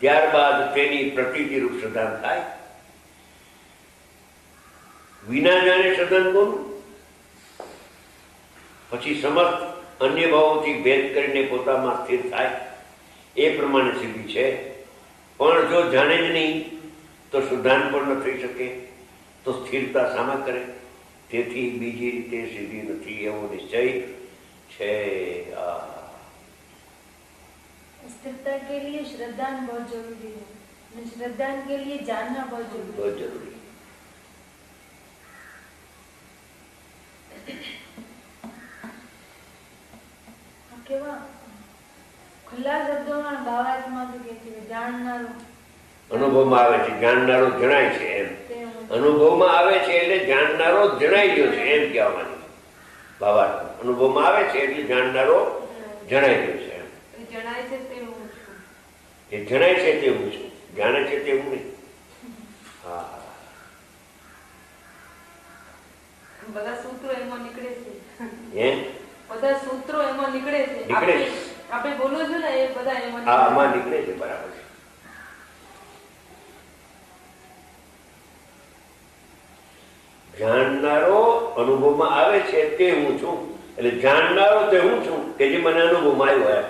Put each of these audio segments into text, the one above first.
ત્યારબાદ તેની પ્રતીતિરૂપ શ્રદ્ધાન થાય. વિના જાણે શ્રદ્ધાન કોનું? પછી સમસ્ત અન્ય ભાવોથી ભેદ કરીને પોતામાં સ્થિર થાય એ પ્રમાણે સિદ્ધિ છે. પણ જો જાણે જ નહીં તો શુદ્ધાન પણ ન થઈ શકે, તો સ્થિરતા શામાં કરે? તેથી બીજી રીતે સિદ્ધિ નથી એવો નિશ્ચય છે. स्थिरता के लिए श्रद्धान बहुत जरूरी है, श्रद्धान के लिए जानना बहुत जरूरी है. કેવા ખુલ્લા શબ્દોમાં ભાવાર્થમાં તો કહે છે જાણનારો અનુભવમાં આવે છે, જાણનારો જણાય છે એમ. અનુભવમાં આવે છે એટલે જાણનારો જણાઈ ગયો છે એમ કહેવાની ભાવાર્થ. અનુભવમાં આવે છે એટલે જાણનારો જણાઈ ગયો છે એમ. જણાય છે તે હું છું, એ જણાય છે તે હું છું, જાણે છે તે હું નહીં. હા, બધા સૂત્રો એમાં નીકળે છે. હે બધા સૂત્રો એમાં નીકળે છે. નીકળે છે. આપણે બોલો છો ને એ બધા એમાં હા, આમાં નીકળે છે. બરાબર છે. જાણનારો અનુભવમાં આવે છે તે હું છું, એટલે જાણનારો તે હું છું કે જે મને અનુભવમાં આવ્યો.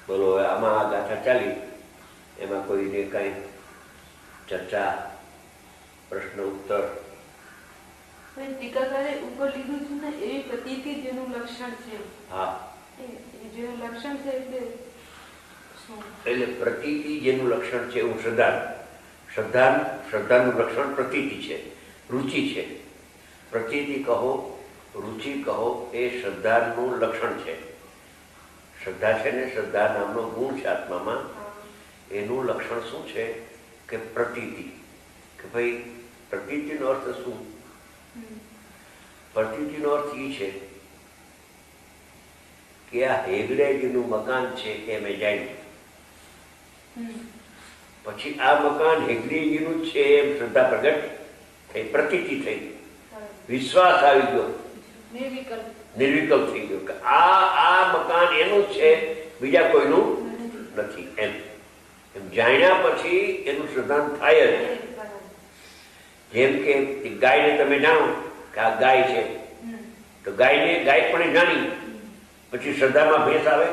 બોલો, હવે આમાં આ ગાથા ચાલી, એમાં કોઈને કઈ ચર્ચા, પ્રશ્ન ઉત્તર? ટીકાકારે ઉપર લીધું છે ને એવી પ્રતીતિ જેનું લક્ષણ છે. હા, જેનું લક્ષણ છે એટલે પ્રતીતિ જેનું લક્ષણ છે એવું શ્રદ્ધાન. શ્રદ્ધાનું લક્ષણ પ્રતીતિ છે, રુચિ છે. પ્રતીતિ કહો, રુચિ કહો, એ શ્રદ્ધાનું લક્ષણ છે. શ્રદ્ધા છે ને, શ્રદ્ધા નામનો ગુણ છે આત્મામાં. એનું લક્ષણ શું છે કે પ્રતીતિ. કે ભાઈ પ્રતીતિનો અર્થ શું? પ્રતીતિનો અર્થ એ છે કે આ હેગડેજીનું મકાન છે એ મેં જાણ્યું, પછી આ મકાન હેગડેજીનું છે એમ શ્રદ્ધા પ્રગટ થઈ, પ્રતીતિ થઈ, વિશ્વાસ આવી ગયો, નિર્વિકલ્પ થઈ ગયો કે આ મકાન એનું છે, બીજા કોઈનું નથી. એમ જાણ્યા પછી એનું શ્રદ્ધાન થાય જ. જેમ કે ગાયને તમે જાણો કે આ ગાય છે, તો ગાય પણ જાણી પછી શ્રદ્ધામાં ભેંસ આવે.